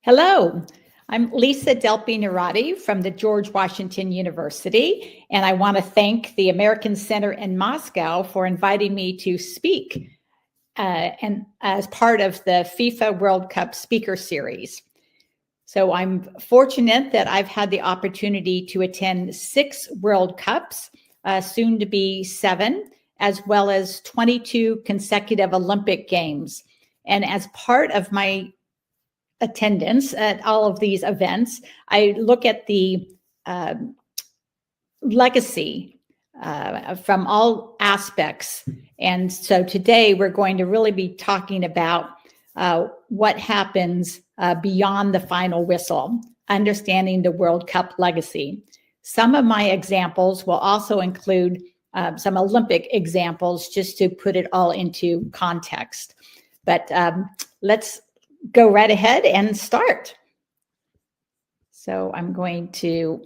Hello, I'm Lisa Delpy Narati from the George Washington University, and I want to thank the American Center in Moscow for inviting me to speak and as part of the FIFA World Cup speaker series. So I'm fortunate that I've had the opportunity to attend 6 World Cups, soon to be 7, as well as 22 consecutive Olympic Games. And as part of my attendance at all of these events, I look at the legacy from all aspects. And so today we're going to really be talking about what happens beyond the final whistle, understanding the World Cup legacy. Some of my examples will also include some Olympic examples, just to put it all into context. But let's go right ahead and start. So I'm going to,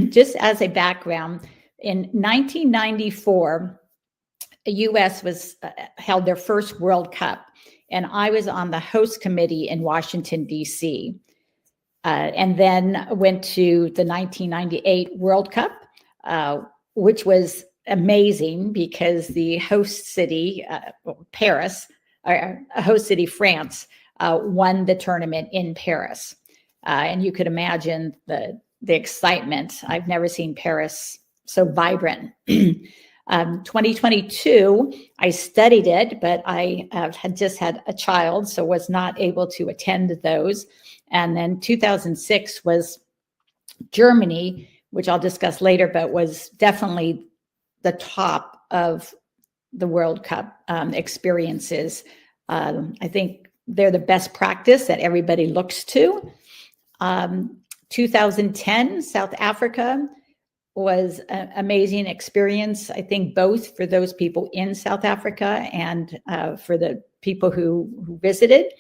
just as a background, in 1994, the U.S. held their first World Cup, and I was on the host committee in Washington, D.C., and then went to the 1998 World Cup, which was amazing because the host city, Paris, or host city, France, won the tournament in Paris. And you could imagine the excitement. I've never seen Paris so vibrant. 2022, I studied it, but I had just had a child, so was not able to attend those. And then 2006 was Germany, which I'll discuss later, but was definitely the top of the World Cup experiences. I think they're the best practice that everybody looks to. 2010, South Africa was an amazing experience, I think, both for those people in South Africa and for the people who visited.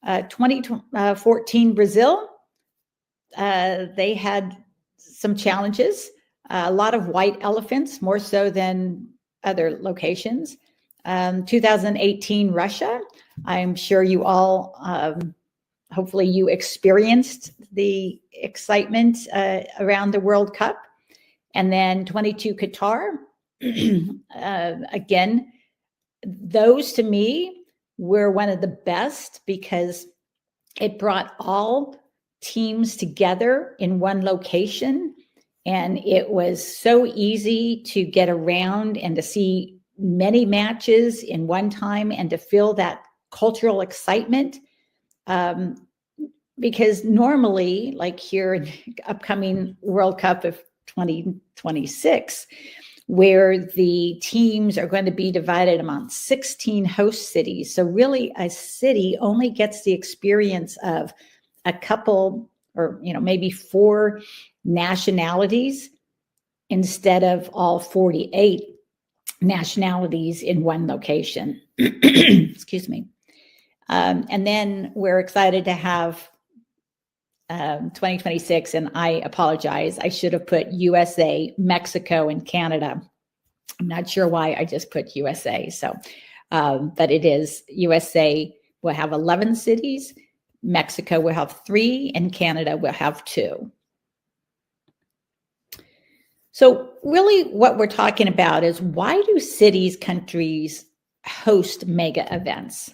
2014, Brazil, they had some challenges, a lot of white elephants, more so than other locations. 2018, Russia, I'm sure you all, hopefully you experienced the excitement around the World Cup. And then 22, Qatar. Again, those to me were one of the best because it brought all teams together in one location. And it was so easy to get around and to see many matches in one time and to feel that cultural excitement. Because normally, like here in upcoming World Cup of 2026, where the teams are going to be divided among 16 host cities. So really a city only gets the experience of a couple or, maybe 4 nationalities instead of all 48 nationalities in one location. Excuse me. And then we're excited to have 2026, and I apologize. I should have put USA, Mexico, and Canada. I'm not sure why I just put USA. So, but it is USA will have 11 cities, Mexico will have 3, and Canada will have 2. So really what we're talking about is, why do cities, countries host mega events?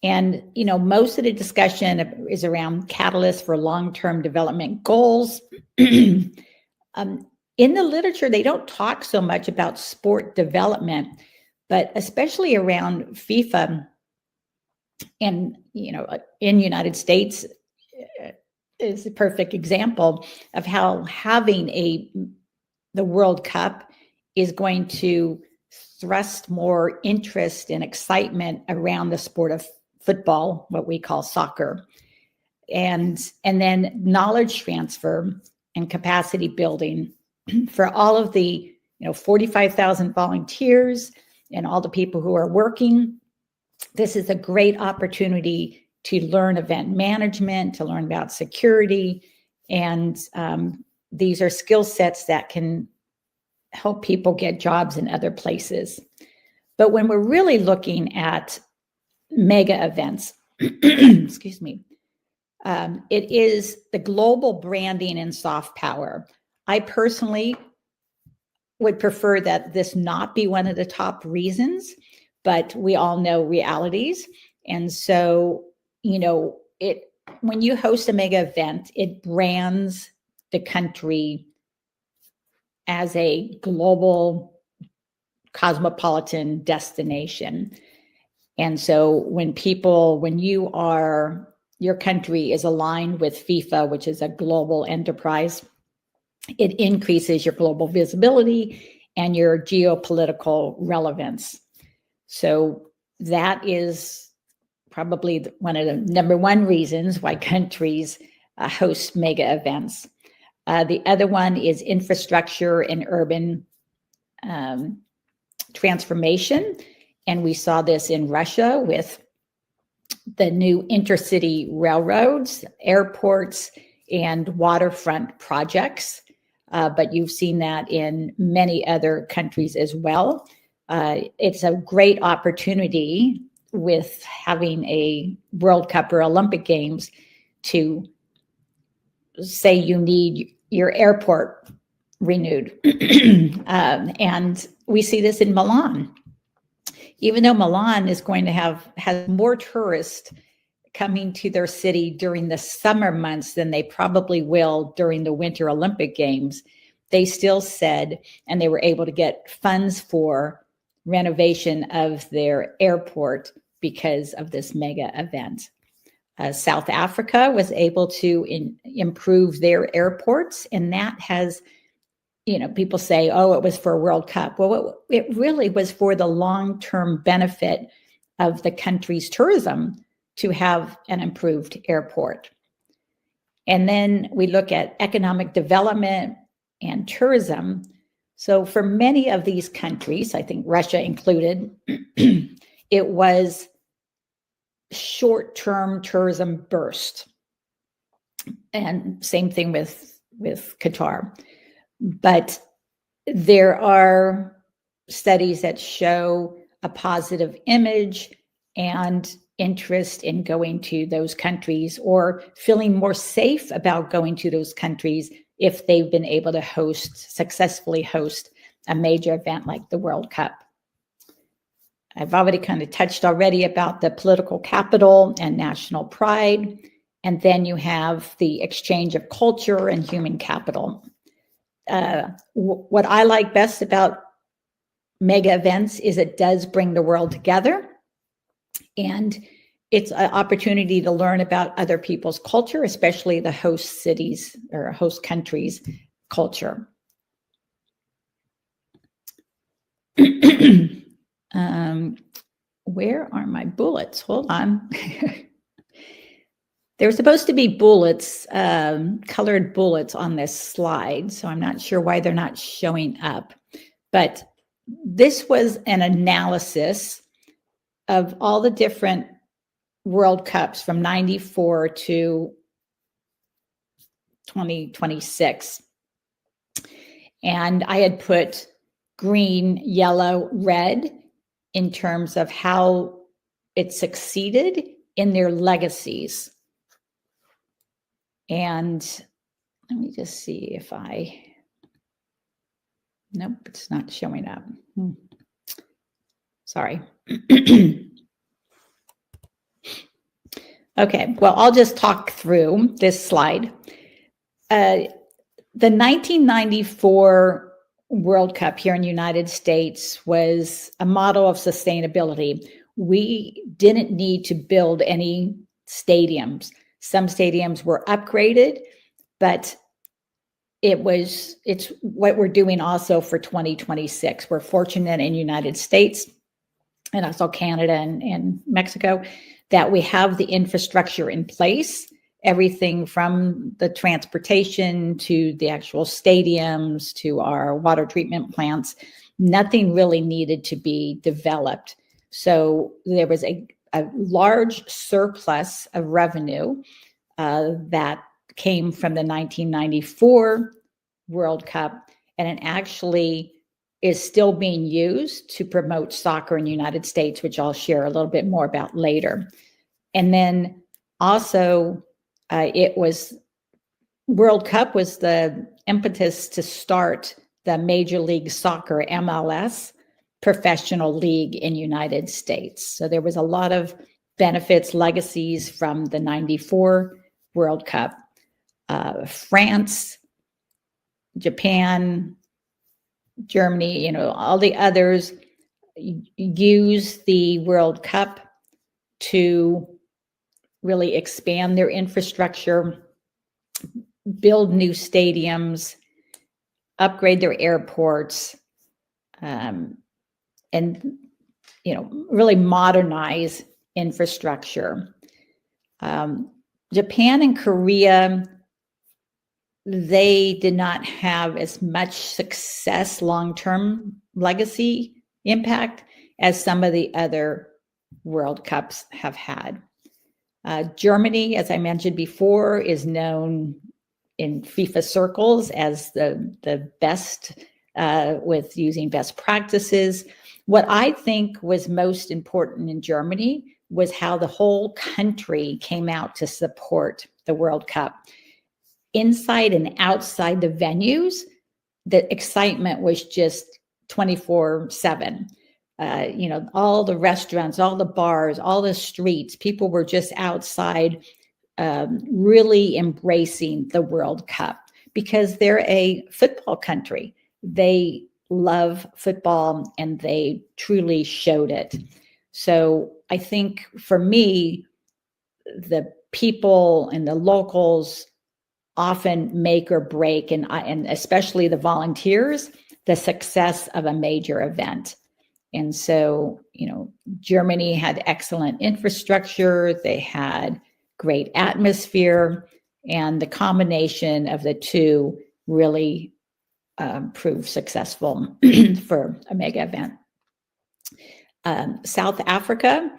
And, most of the discussion is around catalysts for long-term development goals. In the literature, they don't talk so much about sport development, but especially around FIFA and, in United States is a perfect example of how having the World Cup is going to thrust more interest and excitement around the sport of football, what we call soccer, and then knowledge transfer and capacity building for all of the 45,000 volunteers and all the people who are working. This is a great opportunity to learn event management, to learn about security, and these are skill sets that can help people get jobs in other places. But when we're really looking at mega events, excuse me, It is the global branding and soft power. I personally would prefer that this not be one of the top reasons, but we all know realities. And so, when you host a mega event, it brands the country as a global cosmopolitan destination. And so when your country is aligned with FIFA, which is a global enterprise, it increases your global visibility and your geopolitical relevance. So that is probably one of the number one reasons why countries host mega events. The other one is infrastructure and urban transformation. And we saw this in Russia with the new intercity railroads, airports, and waterfront projects. But you've seen that in many other countries as well. It's a great opportunity with having a World Cup or Olympic Games to say you need your airport renewed. And we see this in Milan. Even though Milan is going to has more tourists coming to their city during the summer months than they probably will during the Winter Olympic Games, they still said, and they were able to get funds for renovation of their airport because of this mega event. South Africa was able to improve their airports, and that has, people say, oh, it was for a World Cup. Well, it really was for the long-term benefit of the country's tourism to have an improved airport. And then we look at economic development and tourism. So for many of these countries, I think Russia included, it was short-term tourism burst. And same thing with Qatar. But there are studies that show a positive image and interest in going to those countries, or feeling more safe about going to those countries if they've been able to successfully host a major event like the World Cup. I've already kind of touched already about the political capital and national pride. And then you have the exchange of culture and human capital. What I like best about mega events is it does bring the world together, and it's an opportunity to learn about other people's culture, especially the host cities or host countries' culture. Where are my bullets? Hold on. There's supposed to be bullets, colored bullets on this slide, so I'm not sure why they're not showing up. But this was an analysis of all the different World Cups from 94 to 2026. And I had put green, yellow, red in terms of how it succeeded in their legacies. And let me just see if nope, it's not showing up. Sorry. Okay, well, I'll just talk through this slide. The 1994 World Cup here in the United States was a model of sustainability. We didn't need to build any stadiums. Some stadiums were upgraded, but it's what we're doing also for 2026. We're fortunate in the United States and also Canada and Mexico that we have the infrastructure in place, everything from the transportation to the actual stadiums to our water treatment plants. Nothing really needed to be developed. So there was a large surplus of revenue that came from the 1994 World Cup, and it actually is still being used to promote soccer in the United States, which I'll share a little bit more about later. And then also It was World Cup was the impetus to start the Major League Soccer, MLS, professional league in United States. So there was a lot of benefits, legacies from the 94 World Cup. France, Japan, Germany, all the others use the World Cup to really expand their infrastructure, build new stadiums, upgrade their airports, and really modernize infrastructure. Japan and Korea, they did not have as much success, long-term legacy impact as some of the other World Cups have had. Germany, as I mentioned before, is known in FIFA circles as the best with using best practices. What I think was most important in Germany was how the whole country came out to support the World Cup. Inside and outside the venues, the excitement was just 24/7. All the restaurants, all the bars, all the streets, people were just outside really embracing the World Cup because they're a football country. They love football and they truly showed it. So I think for me, the people and the locals often make or break, and especially the volunteers, the success of a major event. And so, Germany had excellent infrastructure. They had great atmosphere, and the combination of the two really proved successful for a mega event. South Africa,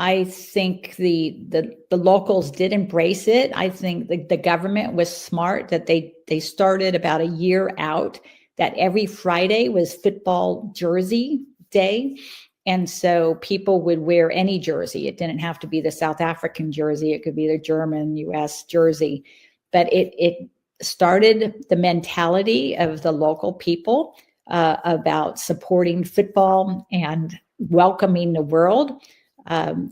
I think the locals did embrace it. I think the government was smart that they started about a year out that every Friday was football jersey day. And so people would wear any jersey. It didn't have to be the South African jersey. It could be the German, US jersey. But it started the mentality of the local people about supporting football and welcoming the world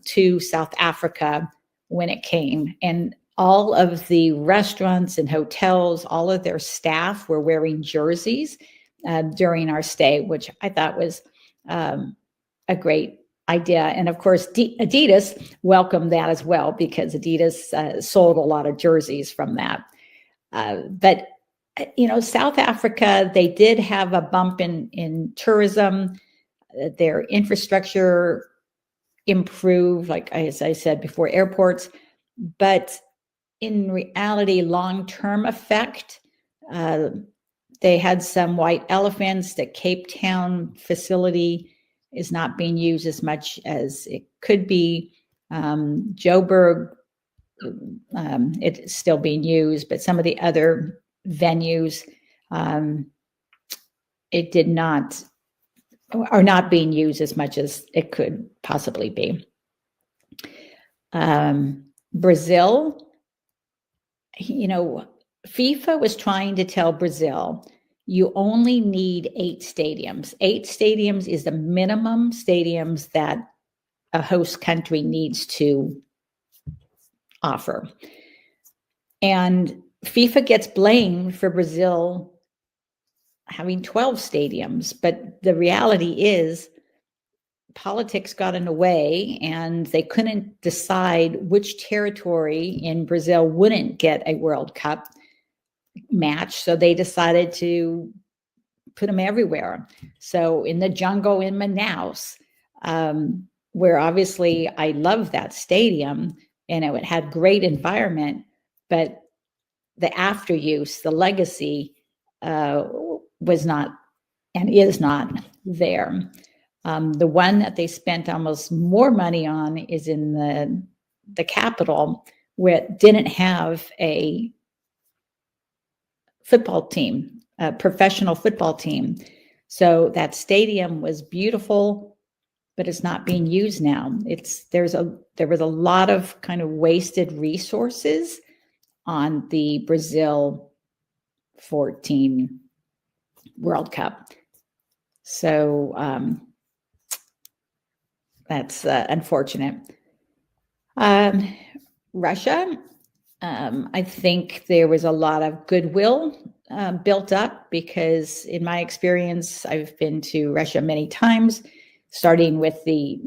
to South Africa when it came. And all of the restaurants and hotels, all of their staff were wearing jerseys during our stay, which I thought was a great idea. And of course, Adidas welcomed that as well because Adidas sold a lot of jerseys from that. But South Africa, they did have a bump in tourism. Their infrastructure improved, like as I said before, airports. But in reality, long-term effect, they had some white elephants. The Cape Town facility is not being used as much as it could be. Joburg, it's still being used, but some of the other venues, are not being used as much as it could possibly be. Brazil, FIFA was trying to tell Brazil, you only need 8 stadiums. 8 stadiums is the minimum stadiums that a host country needs to offer. And FIFA gets blamed for Brazil having 12 stadiums, but the reality is politics got in the way and they couldn't decide which territory in Brazil wouldn't get a World Cup match. So they decided to put them everywhere. So in the jungle in Manaus, where obviously I love that stadium and it had great environment, but the after use, the legacy was not and is not there. The one that they spent almost more money on is in the capital, where it didn't have a football team, a professional football team. So that stadium was beautiful, but it's not being used now. There was a lot of kind of wasted resources on the Brazil 14 World Cup. So that's unfortunate. Russia, I think there was a lot of goodwill built up because in my experience, I've been to Russia many times, starting with the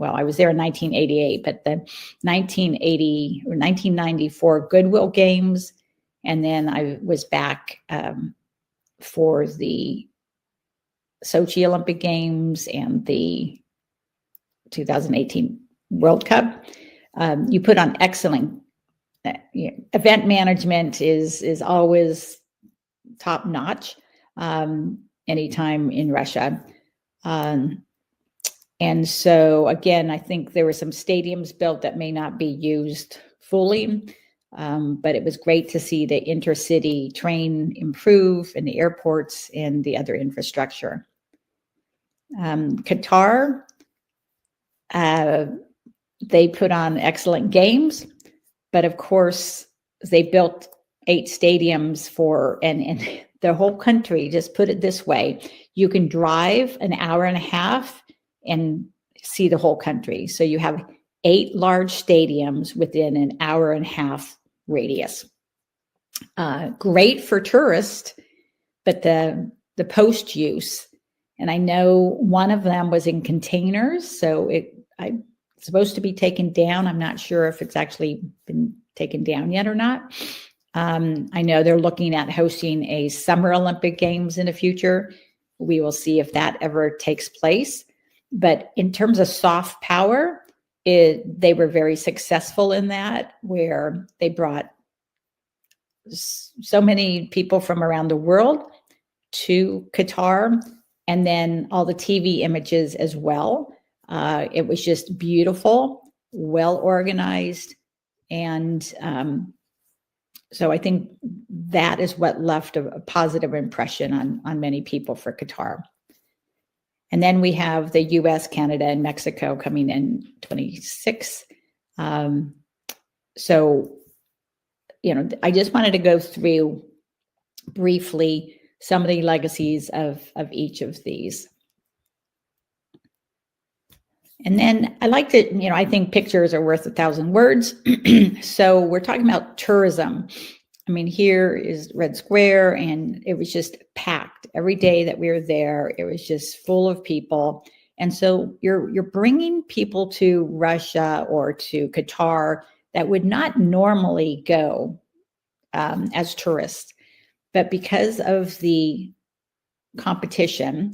I was there in 1988, but the 1980 or 1994 Goodwill Games. And then I was back for the Sochi Olympic Games and the 2018 World Cup. You put on excellent event management is always top notch anytime in Russia. And so again, I think there were some stadiums built that may not be used fully, but it was great to see the intercity train improve and the airports and the other infrastructure. Qatar, they put on excellent games, but of course they built 8 stadiums and the whole country. Just put it this way, you can drive an hour and a half and see the whole country. So you have 8 large stadiums within an hour and a half radius. Great for tourists, but the post use, and I know one of them was in containers, so it's supposed to be taken down. I'm not sure if it's actually been taken down yet or not. I know they're looking at hosting a Summer Olympic Games in the future. We will see if that ever takes place. But in terms of soft power, they were very successful in that, where they brought so many people from around the world to Qatar, and then all the TV images as well. It was just beautiful, well organized, and so I think that is what left a positive impression on many people for Qatar. And then we have the US, Canada, and Mexico coming in 26. So, I just wanted to go through briefly some of the legacies of each of these. And then I like to, I think pictures are worth 1,000 words. So we're talking about tourism. I mean, here is Red Square, and it was just packed every day that we were there. It was just full of people. And so you're bringing people to Russia or to Qatar that would not normally go as tourists. But because of the competition,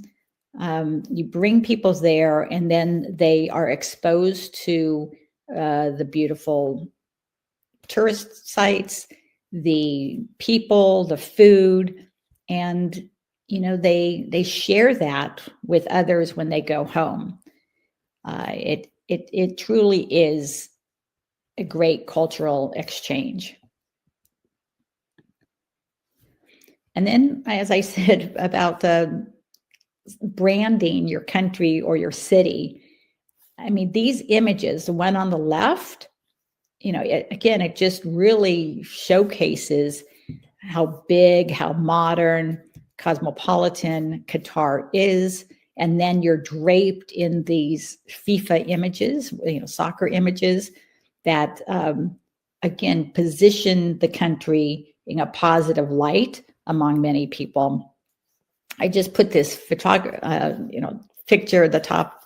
you bring people there, and then they are exposed to the beautiful tourist sites, the people, the food, and they share that with others when they go home. It truly is a great cultural exchange. And then, as I said about branding your country or your city, I mean, these images, the one on the left, it just really showcases how big, how modern, cosmopolitan Qatar is. And then you're draped in these FIFA images, soccer images that, again, position the country in a positive light among many people. I just put this picture at the top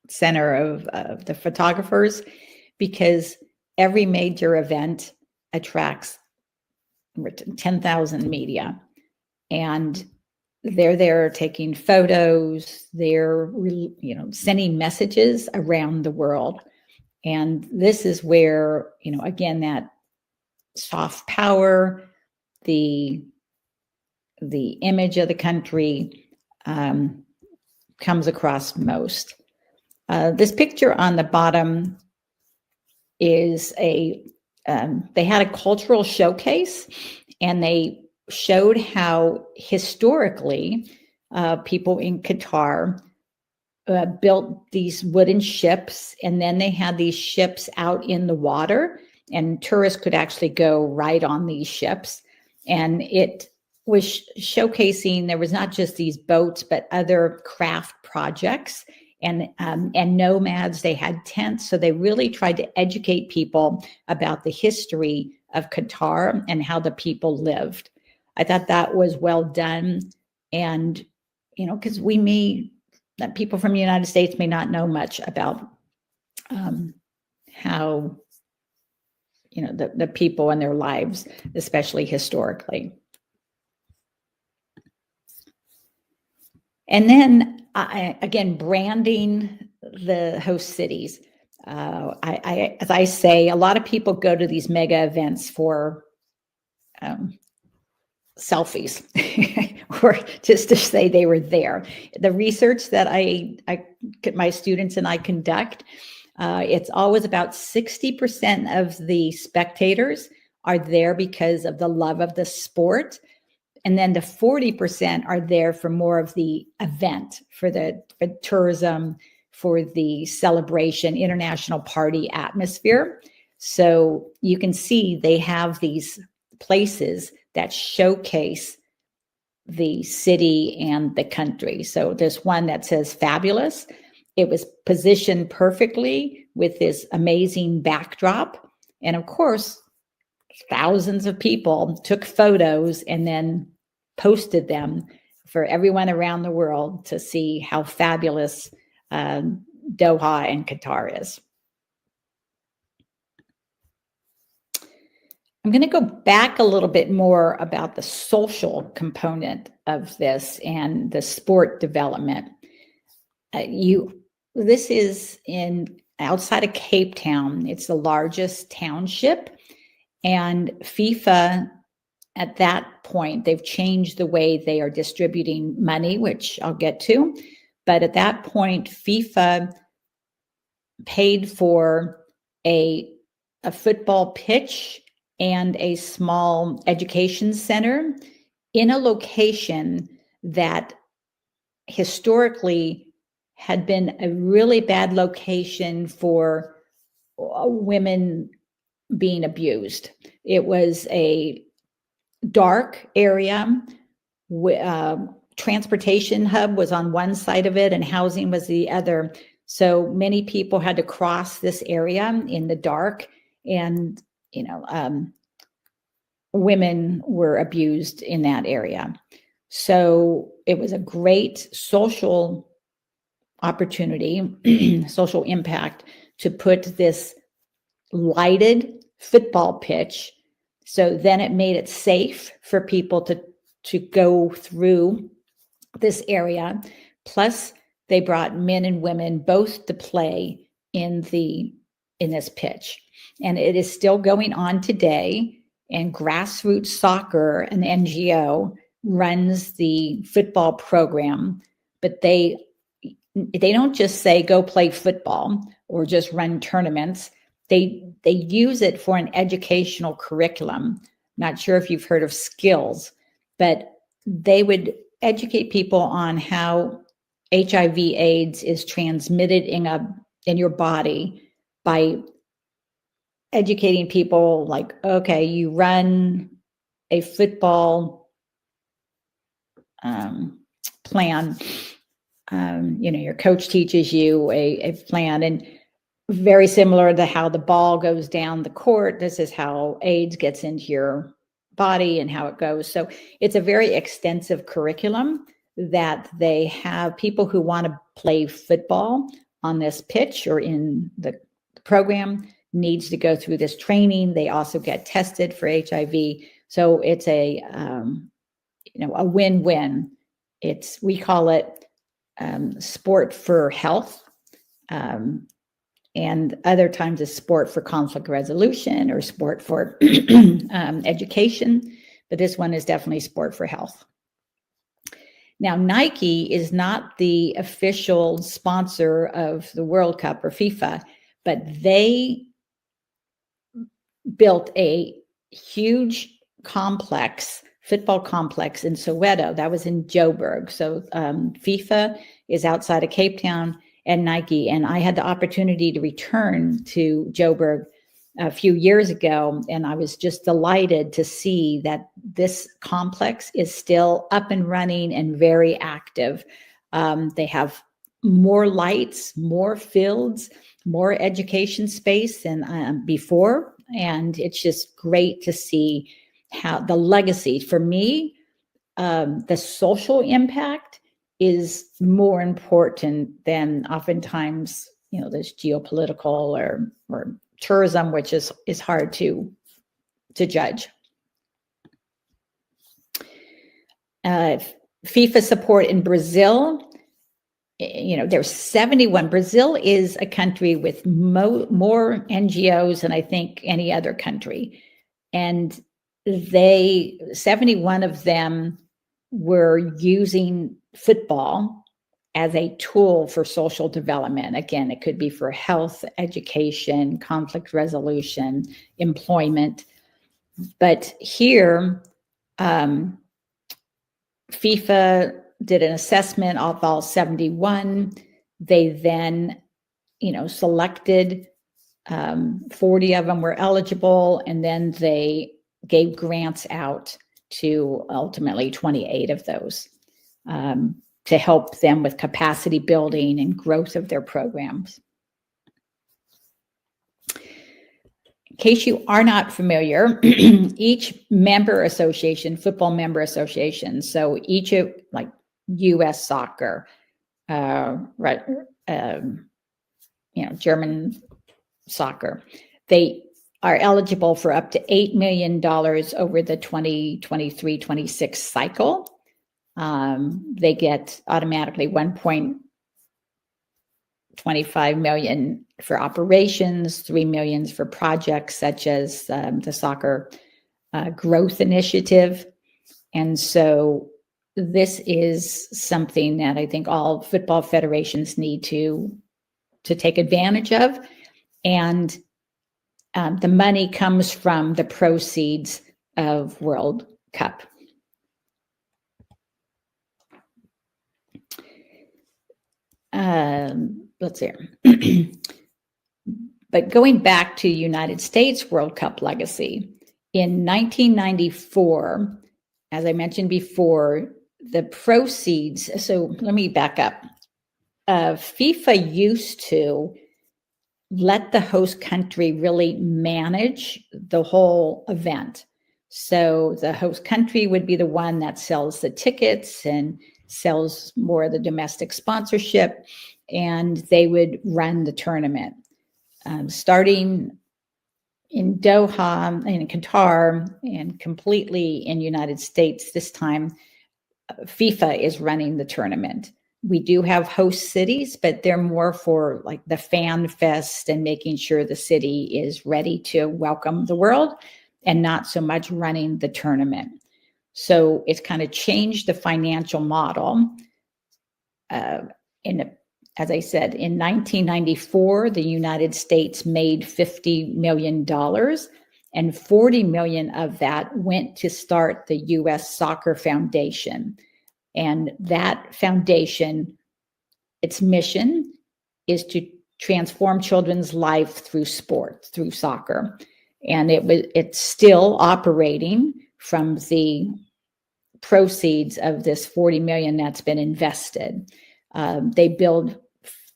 center of the photographers, because every major event attracts 10,000 media, and they're there taking photos. They're sending messages around the world, and this is where again, that soft power, the image of the country comes across most. This picture on the bottom is they had a cultural showcase, and they showed how historically people in Qatar built these wooden ships, and then they had these ships out in the water, and tourists could actually go right on these ships. And it was showcasing, there was not just these boats, but other craft projects and nomads. They had tents. So they really tried to educate people about the history of Qatar and how the people lived. I thought that was well done. And, because that people from the United States may not know much about how, the people and their lives, especially historically. And then, again, branding the host cities. As I say, a lot of people go to these mega events for selfies or just to say they were there. The research that my students and I conduct, it's always about 60% of the spectators are there because of the love of the sport. And then the 40% are there for more of the event, for tourism, for the celebration, international party atmosphere. So you can see they have these places that showcase the city and the country. So there's one that says fabulous. It was positioned perfectly with this amazing backdrop. And of course, thousands of people took photos and then posted them for everyone around the world to see how fabulous Doha and Qatar is. I'm going to go back a little bit more about the social component of this and the sport development. This is outside of Cape Town. It's the largest township, and FIFA at that point, they've changed the way they are distributing money, which I'll get to. But at that point, FIFA paid for a football pitch and a small education center in a location that historically had been a really bad location for women being abused. It was a dark area. Transportation hub was on one side of it and housing was the other. So many people had to cross this area in the dark, and women were abused in that area. So it was a great social opportunity, social impact, to put this lighted football pitch. So then it made it safe for people to go through this area. Plus, they brought men and women both to play in this pitch. And it is still going on today. And Grassroots Soccer, an NGO, runs the football program. But they don't just say go play football or just run tournaments. They use it for an educational curriculum. Not sure if you've heard of skills, but they would educate people on how HIV/AIDS is transmitted in your body by educating people like, okay, you run a football plan. Your coach teaches you a plan, and very similar to how the ball goes down the court. This is how AIDS gets into your body and how it goes. So it's a very extensive curriculum that they have. People who want to play football on this pitch or in the program needs to go through this training. They also get tested for HIV. So it's a win-win. We call it sport for health. And other times it's sport for conflict resolution or sport for education. But this one is definitely sport for health. Now, Nike is not the official sponsor of the World Cup or FIFA, but they built a huge football complex in Soweto. That was in Joburg. So FIFA is outside of Cape Town, and Nike. And I had the opportunity to return to Joburg a few years ago, and I was just delighted to see that this complex is still up and running and very active. They have more lights, more fields, more education space than before, and it's just great to see how the legacy, for me, the social impact is more important than oftentimes, this geopolitical or tourism, which is hard to judge. FIFA support in Brazil, there's 71. Brazil is a country with more NGOs than I think any other country. And 71 of them were using football as a tool for social development. Again, it could be for health, education, conflict resolution, employment. But here, FIFA did an assessment of all 71. They then, selected 40 of them were eligible, and then they gave grants out to ultimately 28 of those to help them with capacity building and growth of their programs. In case you are not familiar, each member association, football member association, so each of like U.S. soccer, German soccer, they are eligible for up to $8 million over the 2023-26 cycle. They get automatically $1.25 million for operations, $3 million for projects such as the soccer growth initiative. And so this is something that I think all football federations need to take advantage of. And the money comes from the proceeds of World Cup. Let's see. But going back to United States World Cup legacy, in 1994, as I mentioned before, the proceeds, so let me back up. FIFA used to let the host country really manage the whole event. So the host country would be the one that sells the tickets and sells more of the domestic sponsorship, and they would run the tournament. Starting in Doha and in Qatar and completely in United States this time, FIFA is running the tournament. We do have host cities, but they're more for like the fan fest and making sure the city is ready to welcome the world and not so much running the tournament. So it's kind of changed the financial model. As I said, in 1994, the United States made $50 million, and $40 million of that went to start the U.S. Soccer Foundation. And that foundation, its mission is to transform children's life through sport, through soccer. And it's still operating from the proceeds of this $40 million that's been invested. They build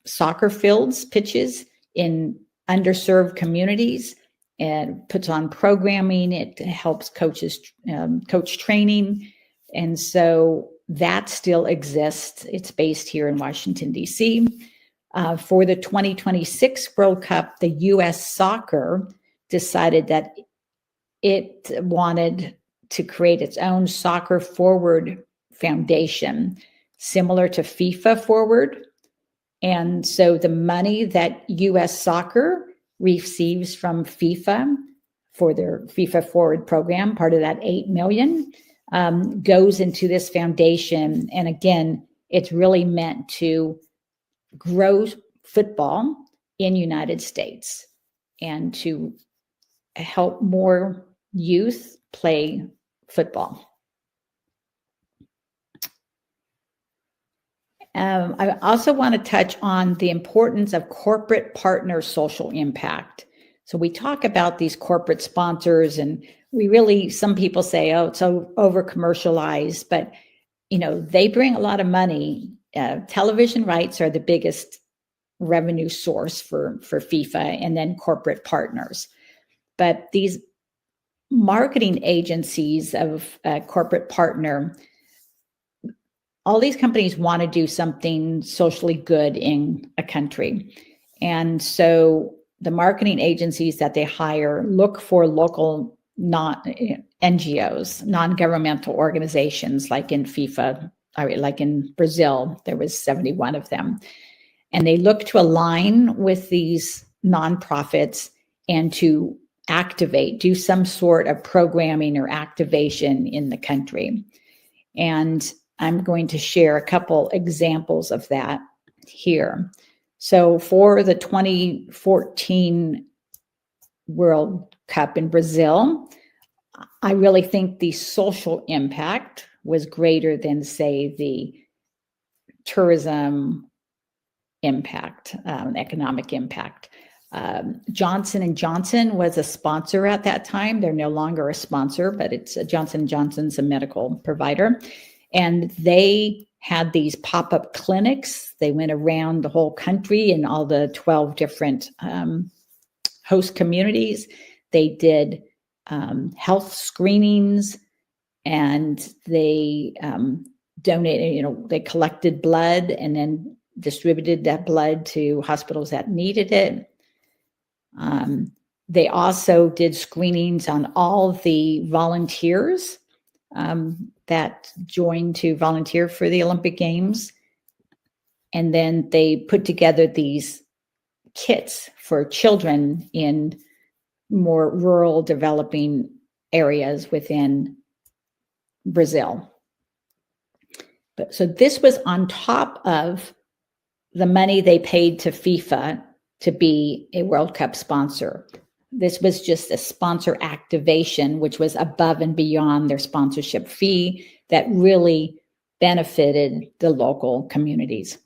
soccer fields, pitches in underserved communities, and puts on programming. It helps coaches coach training. And so that still exists. It's based here in Washington, D.C. For the 2026 World Cup, the U.S. Soccer decided that it wanted to create its own Soccer Forward Foundation, similar to FIFA Forward. And so the money that U.S. Soccer receives from FIFA for their FIFA Forward program, part of that $8 million, goes into this foundation. And again, it's really meant to grow football in United States and to help more youth play football. I also want to touch on the importance of corporate partner social impact. So we talk about these corporate sponsors, and we really, some people say, oh, it's over commercialized, but they bring a lot of money. Television rights are the biggest revenue source for FIFA, and then corporate partners. But these marketing agencies of corporate partner, all these companies want to do something socially good in a country. And so the marketing agencies that they hire look for local NGOs, non-governmental organizations, like in FIFA, like in Brazil, there was 71 of them. And they look to align with these nonprofits and to do some sort of programming or activation in the country. And I'm going to share a couple examples of that here. So for the 2014 World Cup in Brazil, I really think the social impact was greater than, say, the tourism impact, economic impact. Johnson & Johnson was a sponsor at that time. They're no longer a sponsor, but it's Johnson & Johnson's a medical provider. And they had these pop-up clinics. They went around the whole country in all the 12 different host communities. They did health screenings, and they donated, they collected blood and then distributed that blood to hospitals that needed it. They also did screenings on all the volunteers that joined to volunteer for the Olympic Games. And then they put together these kits for children in more rural developing areas within Brazil. So this was on top of the money they paid to FIFA to be a World Cup sponsor. This was just a sponsor activation, which was above and beyond their sponsorship fee, that really benefited the local communities.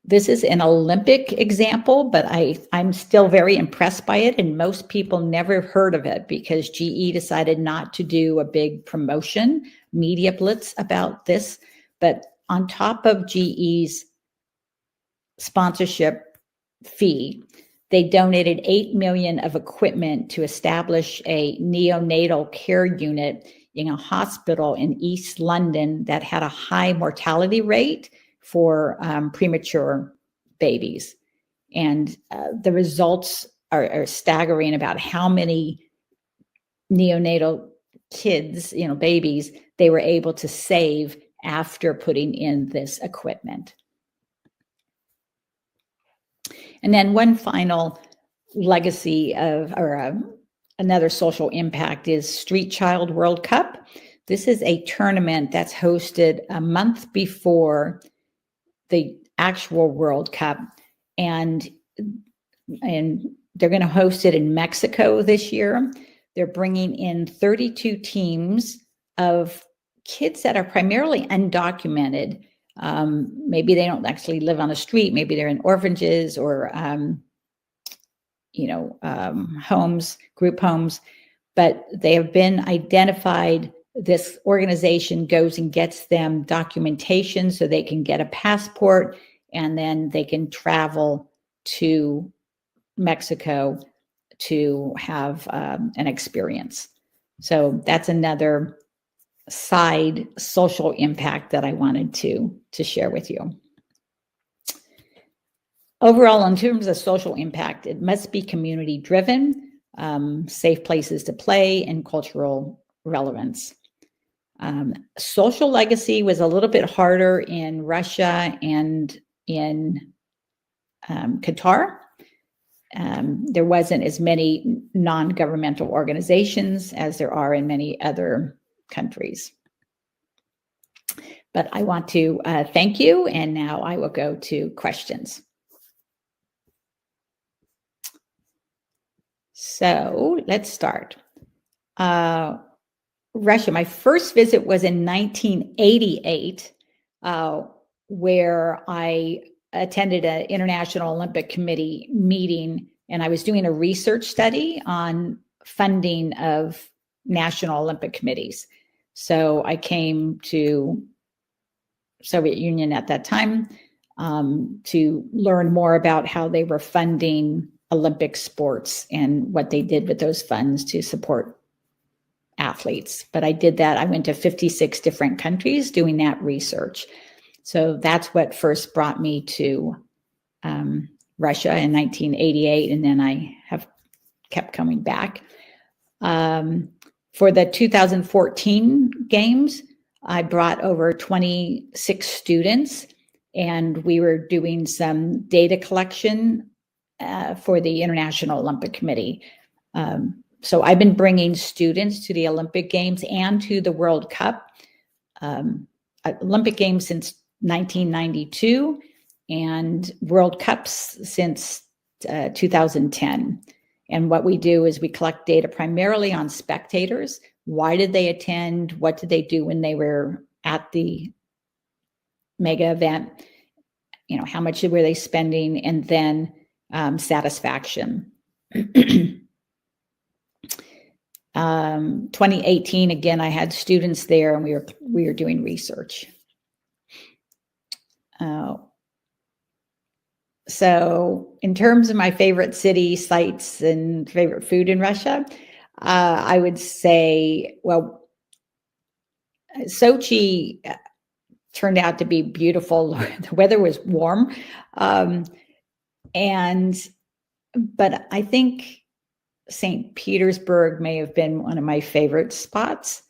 This is an Olympic example, but I'm still very impressed by it, and most people never heard of it because GE decided not to do a big promotion, media blitz about this. But on top of GE's sponsorship fee, they donated $8 million of equipment to establish a neonatal care unit in a hospital in East London that had a high mortality rate for premature babies. And the results are staggering about how many neonatal kids, babies, they were able to save after putting in this equipment. And then one final legacy another social impact is Street Child World Cup. This is a tournament that's hosted a month before the actual World Cup, and they're going to host it in Mexico this year. They're bringing in 32 teams of kids that are primarily undocumented. Maybe they don't actually live on the street. Maybe they're in orphanages or, homes, group homes, but they have been identified. This organization goes and gets them documentation so they can get a passport, and then they can travel to Mexico to have an experience. So that's another side social impact that I wanted to share with you. Overall, in terms of social impact, it must be community driven, safe places to play, and cultural relevance. Social legacy was a little bit harder in Russia and in Qatar. There wasn't as many non-governmental organizations as there are in many other countries. But I want to thank you, and now I will go to questions. So let's start. Russia, my first visit was in 1988, where I attended an International Olympic Committee meeting, and I was doing a research study on funding of national Olympic committees. So I came to Soviet Union at that time to learn more about how they were funding Olympic sports and what they did with those funds to support athletes. But I did that. I went to 56 different countries doing that research. So that's what first brought me to Russia in 1988. And then I have kept coming back. For the 2014 games, I brought over 26 students, and we were doing some data collection for the International Olympic Committee. So I've been bringing students to the Olympic Games and to the World Cup, Olympic Games since 1992, and World Cups since 2010. And what we do is we collect data primarily on spectators. Why did they attend? What did they do when they were at the mega event? You know, how much were they spending? And then satisfaction. 2018, again, I had students there, and we were doing research. So in terms of my favorite city sites and favorite food in Russia, I would say, well, Sochi turned out to be beautiful. The weather was warm. But I think St. Petersburg may have been one of my favorite spots.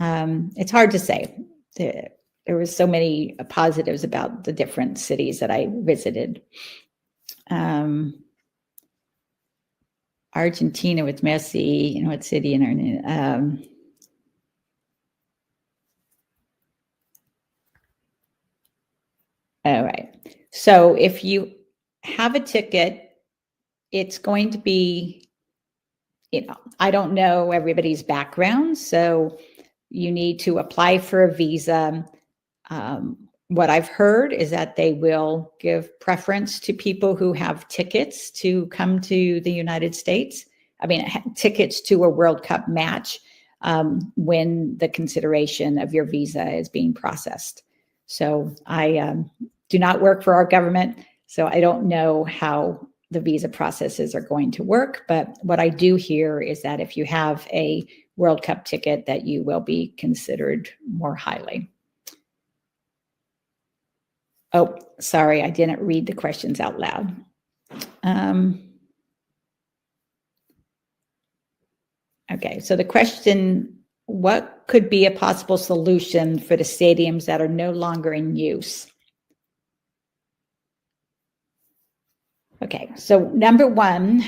It's hard to say. There were so many positives about the different cities that I visited. Argentina with Messi, you know, what city in Argentina? All right. So if you have a ticket, it's going to be, you know, I don't know everybody's background, so you need to apply for a visa. What I've heard is that they will give preference to people who have tickets to come to the United States. I mean, tickets to a World Cup match when the consideration of your visa is being processed. So I do not work for our government, so I don't know how the visa processes are going to work. But what I do hear is that if you have a World Cup ticket, that you will be considered more highly. Oh, sorry, I didn't read the questions out loud. Okay, so the question, what could be a possible solution for the stadiums that are no longer in use? Okay, so number one,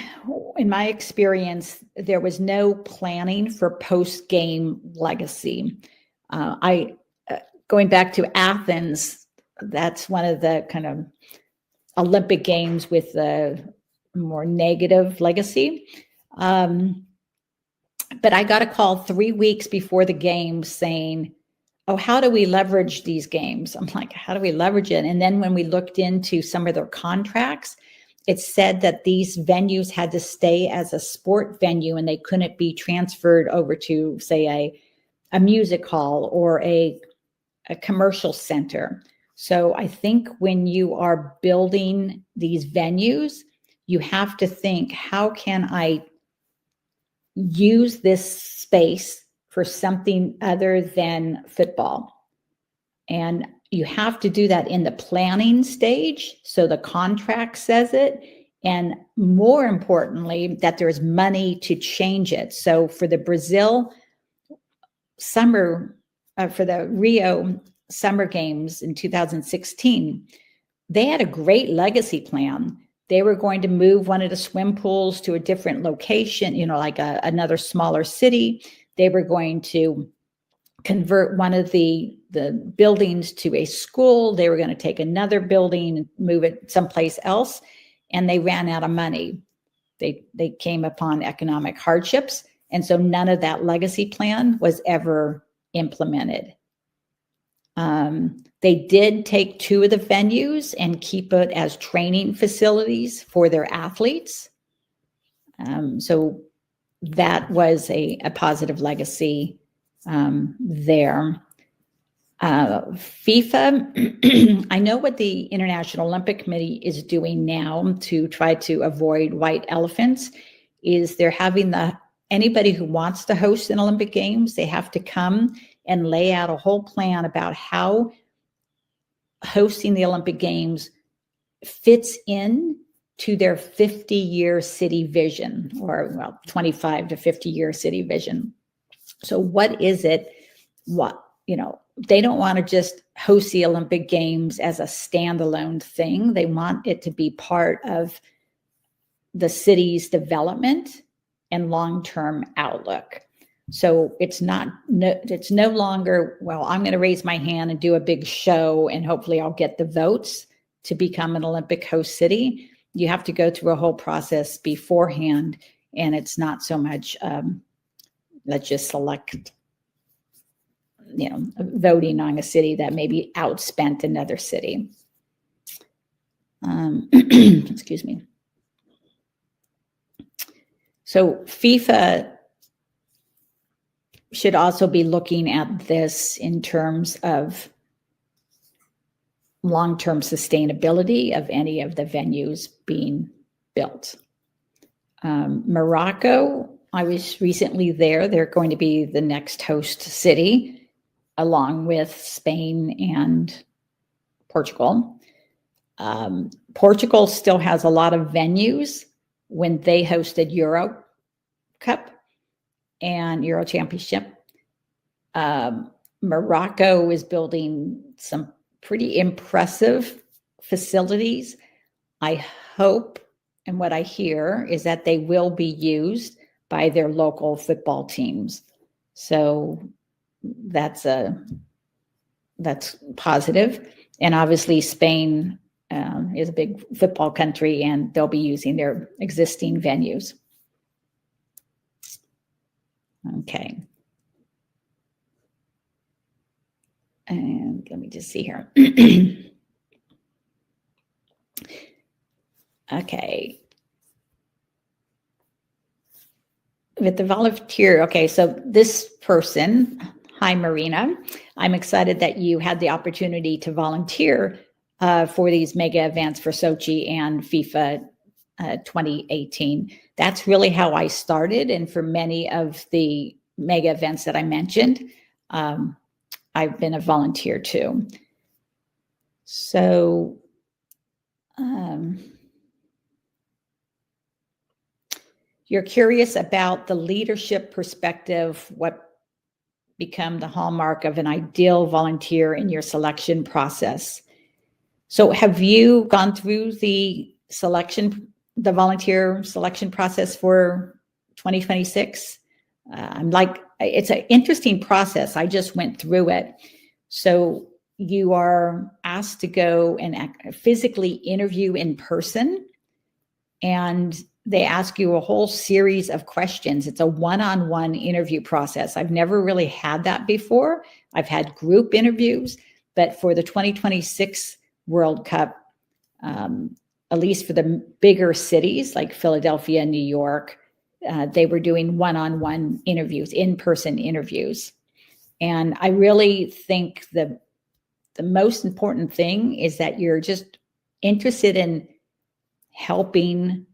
in my experience, there was no planning for post-game legacy. Going back to Athens, that's one of the kind of Olympic Games with the more negative legacy. But I got a call 3 weeks before the game saying, oh, how do we leverage these games? I'm like, how do we leverage it? And then when we looked into some of their contracts, it said that these venues had to stay as a sport venue and they couldn't be transferred over to, say, a music hall or a commercial center. So I think when you are building these venues, you have to think, how can I use this space for something other than football? And you have to do that in the planning stage. So the contract says it. And more importantly, that there's money to change it. So for the Brazil summer, for the Rio Summer Games in 2016, they had a great legacy plan. They were going to move one of the swim pools to a different location, you know, like another smaller city. They were going to convert one of the buildings to a school. They were going to take another building and move it someplace else. And they ran out of money. They came upon economic hardships. And so none of that legacy plan was ever implemented. They did take 2 of the venues and keep it as training facilities for their athletes. So that was a positive legacy there. FIFA, I know what the International Olympic Committee is doing now to try to avoid white elephants is they're having anybody who wants to host an Olympic Games, they have to come and lay out a whole plan about how hosting the Olympic Games fits in to their 50-year city vision, or 25 to 50-year city vision. So what is it? They don't want to just host the Olympic Games as a standalone thing. They want it to be part of the city's development and long-term outlook. So it's no longer, I'm going to raise my hand and do a big show and hopefully I'll get the votes to become an Olympic host city. You have to go through a whole process beforehand, and it's not so much let's just select, voting on a city that maybe outspent another city. Excuse me. So FIFA should also be looking at this in terms of long-term sustainability of any of the venues being built. Morocco, I was recently there. They're going to be the next host city, along with Spain and Portugal. Portugal still has a lot of venues when they hosted Euro Cup and Euro Championship. Morocco is building some pretty impressive facilities. I hope, and what I hear is that they will be used by their local football teams. So that's positive. And obviously Spain is a big football country, and they'll be using their existing venues. Okay. And let me just see here. Okay. With the volunteer, okay, so this person, hi Marina, I'm excited that you had the opportunity to volunteer for these mega events for Sochi and FIFA 2018. That's really how I started, and for many of the mega events that I mentioned, I've been a volunteer too. So you're curious about the leadership perspective, what become the hallmark of an ideal volunteer in your selection process. So have you gone through the volunteer selection process for 2026? It's an interesting process. I just went through it. So you are asked to go and physically interview in person, and they ask you a whole series of questions. It's a one-on-one interview process. I've never really had that before. I've had group interviews, but for the 2026 World Cup, at least for the bigger cities like Philadelphia, New York, they were doing one-on-one interviews, in-person interviews. And I really think the most important thing is that you're just interested in helping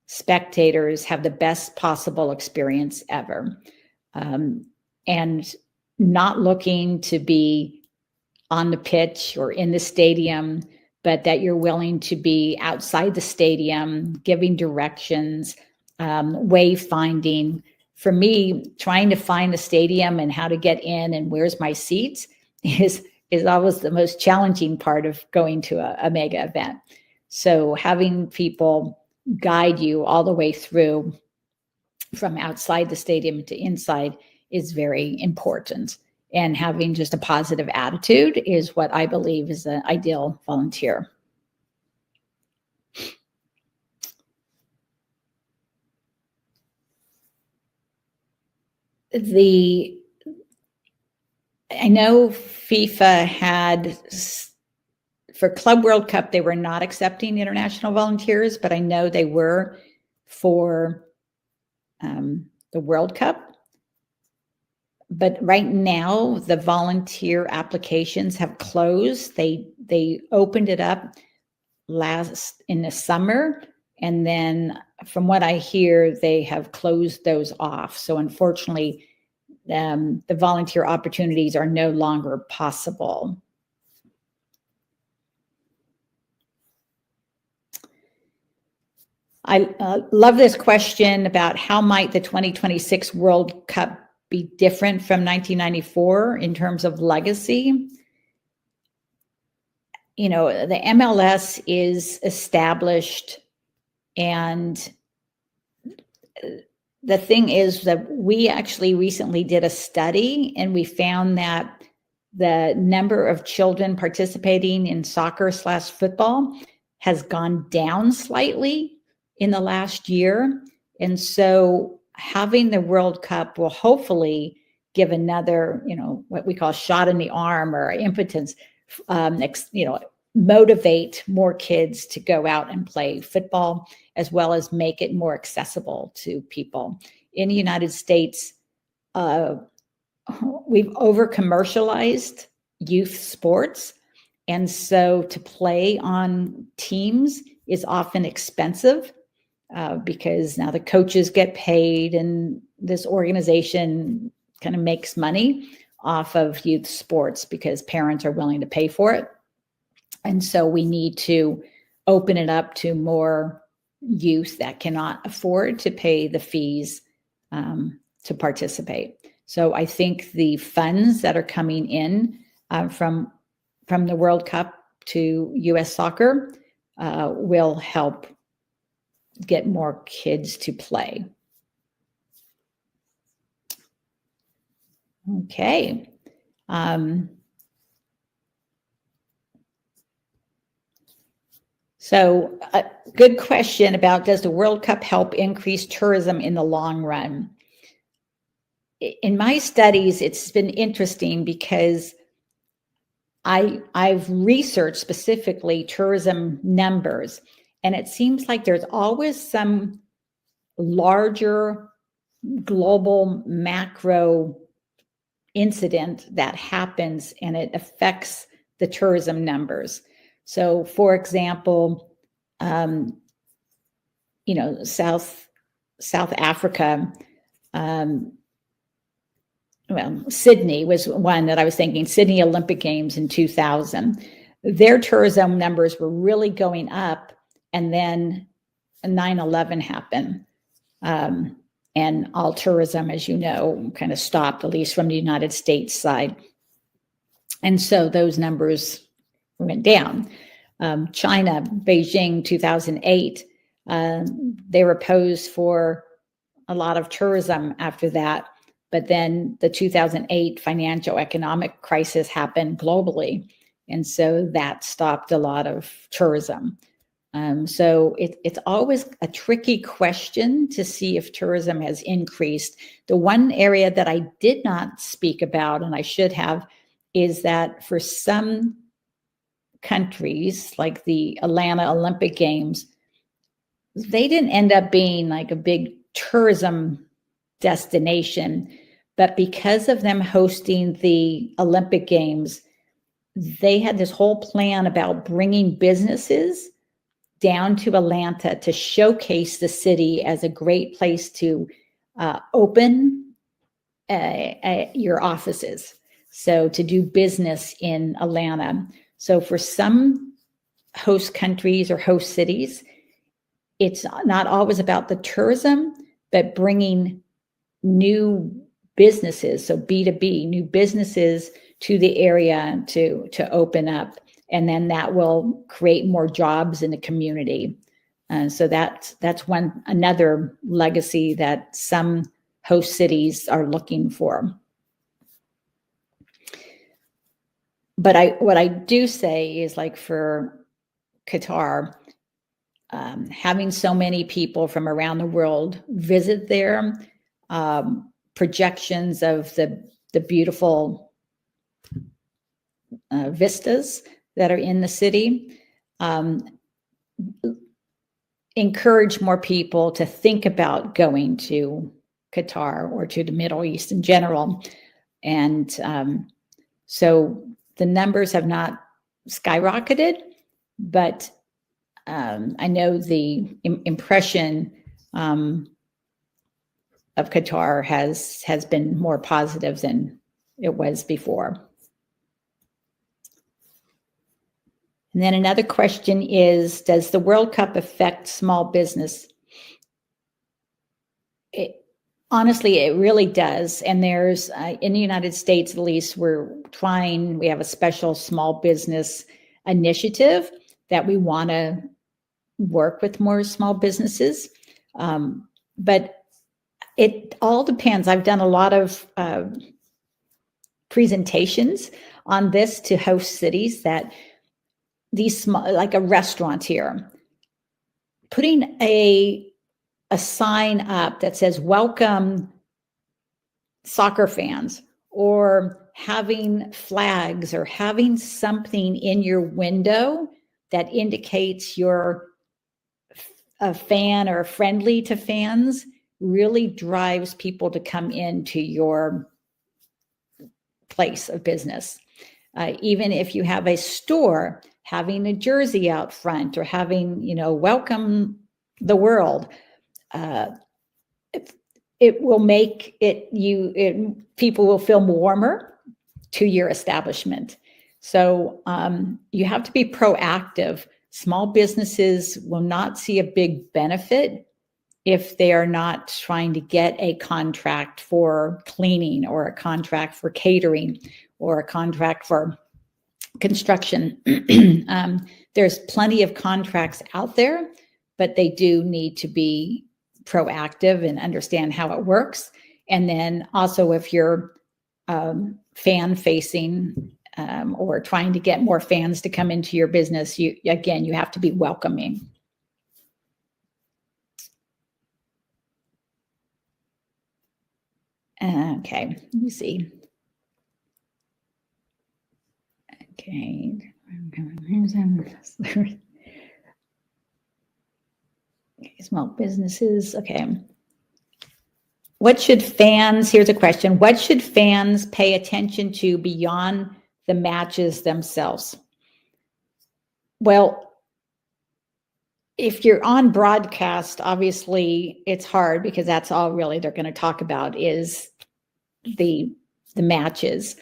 spectators have the best possible experience ever, and not looking to be on the pitch or in the stadium, but that you're willing to be outside the stadium, giving directions, wayfinding. For me, trying to find the stadium and how to get in and where's my seats is always the most challenging part of going to a mega event. So having people guide you all the way through from outside the stadium to inside is very important. And having just a positive attitude is what I believe is an ideal volunteer. I know FIFA had, for Club World Cup, they were not accepting international volunteers, but I know they were for the World Cup. But right now, the volunteer applications have closed. They opened it up last in the summer, and then from what I hear, they have closed those off. So unfortunately, the volunteer opportunities are no longer possible. I love this question about how might the 2026 World Cup be different from 1994 in terms of legacy. You know, the MLS is established, and the thing is that we actually recently did a study, and we found that the number of children participating in soccer/football has gone down slightly in the last year. And so having the World Cup will hopefully give another, you know, what we call shot in the arm or impotence, you know, motivate more kids to go out and play football, as well as make it more accessible to people. In the United States, we've over-commercialized youth sports. And so to play on teams is often expensive because now the coaches get paid, and this organization kind of makes money off of youth sports because parents are willing to pay for it. And so we need to open it up to more youth that cannot afford to pay the fees to participate. So I think the funds that are coming in from the World Cup to U.S. soccer will help get more kids to play. Okay. So a good question about, does the World Cup help increase tourism in the long run? In my studies, it's been interesting because I've researched specifically tourism numbers, and it seems like there's always some larger global macro incident that happens, and it affects the tourism numbers. So, for example, you know, South Africa, well, Sydney was one that I was thinking, Sydney Olympic Games in 2000. Their tourism numbers were really going up, and then 9/11 happened. And all tourism, as you know, kind of stopped, at least from the United States side. And so those numbers went down. China, Beijing, 2008, they were posed for a lot of tourism after that. But then the 2008 financial economic crisis happened globally. And so that stopped a lot of tourism. So it's always a tricky question to see if tourism has increased. The one area that I did not speak about, and I should have, is that for some countries, like the Atlanta Olympic Games, they didn't end up being like a big tourism destination, but because of them hosting the Olympic Games, they had this whole plan about bringing businesses down to Atlanta to showcase the city as a great place to open your offices. So to do business in Atlanta. So for some host countries or host cities, it's not always about the tourism, but bringing new businesses, so B2B, new businesses to the area to open up. And then that will create more jobs in the community. So that's another legacy that some host cities are looking for. But what I do say is, like for Qatar, having so many people from around the world visit there, projections of the beautiful vistas that are in the city. encourage more people to think about going to Qatar or to the Middle East in general. And so the numbers have not skyrocketed, but I know the impression of Qatar has been more positive than it was before. And then another question is, does the World Cup affect small business? Honestly, it really does. And there's, in the United States, at least, we have a special small business initiative that we want to work with more small businesses. But it all depends. I've done a lot of presentations on this to host cities that these small, like a restaurant here, putting a sign up that says welcome soccer fans, or having flags, or having something in your window that indicates you're a fan or friendly to fans, really drives people to come into your place of business. Even if you have a store, having a jersey out front, or having, welcome the world, it will make people will feel warmer to your establishment. So you have to be proactive. Small businesses will not see a big benefit if they are not trying to get a contract for cleaning, or a contract for catering, or a contract for construction. There's plenty of contracts out there, but they do need to be proactive and understand how it works. And then also, if you're fan facing, or trying to get more fans to come into your business, you have to be welcoming. Okay, let me see. Okay. Small businesses. Okay. Here's a question. What should fans pay attention to beyond the matches themselves? Well, if you're on broadcast, obviously it's hard, because that's all really they're going to talk about is the matches.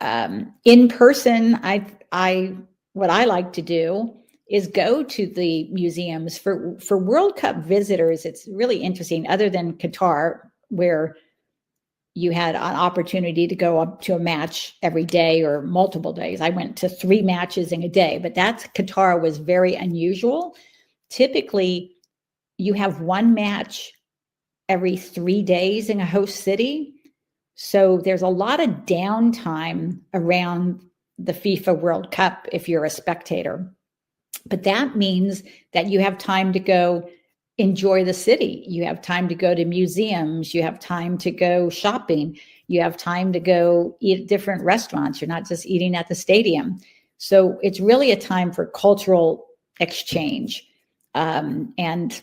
In person, what I like to do is go to the museums. For World Cup visitors, it's really interesting, other than Qatar, where you had an opportunity to go up to a match every day or multiple days. I went to 3 matches in a day, but Qatar was very unusual. Typically, you have 1 match every 3 days in a host city. So there's a lot of downtime around the FIFA World Cup if you're a spectator. But that means that you have time to go enjoy the city. You have time to go to museums. You have time to go shopping. You have time to go eat at different restaurants. You're not just eating at the stadium. So it's really a time for cultural exchange. And,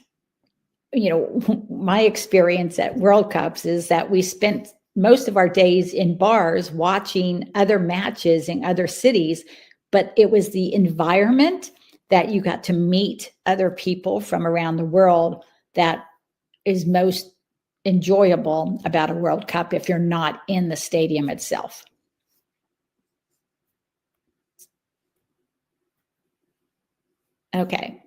my experience at World Cups is that we spent most of our days in bars watching other matches in other cities, but it was the environment that you got to meet other people from around the world that is most enjoyable about a World Cup if you're not in the stadium itself. Okay,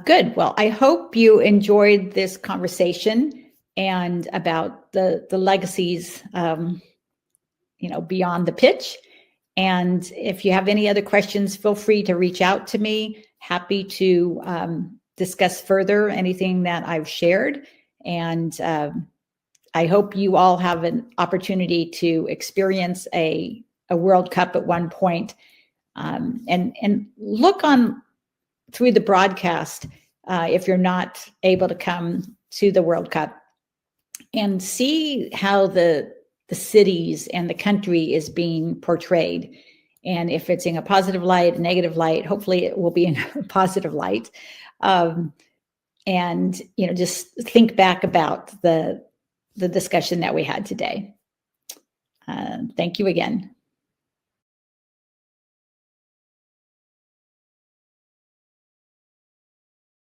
good. Well, I hope you enjoyed this conversation and about the legacies, beyond the pitch. And if you have any other questions, feel free to reach out to me. Happy to discuss further anything that I've shared. And I hope you all have an opportunity to experience a World Cup at one point, and look on through the broadcast if you're not able to come to the World Cup, and see how the cities and the country is being portrayed. And if it's in a positive light, a negative light, hopefully it will be in a positive light. and, you know, just think back about the discussion that we had today. Thank you again.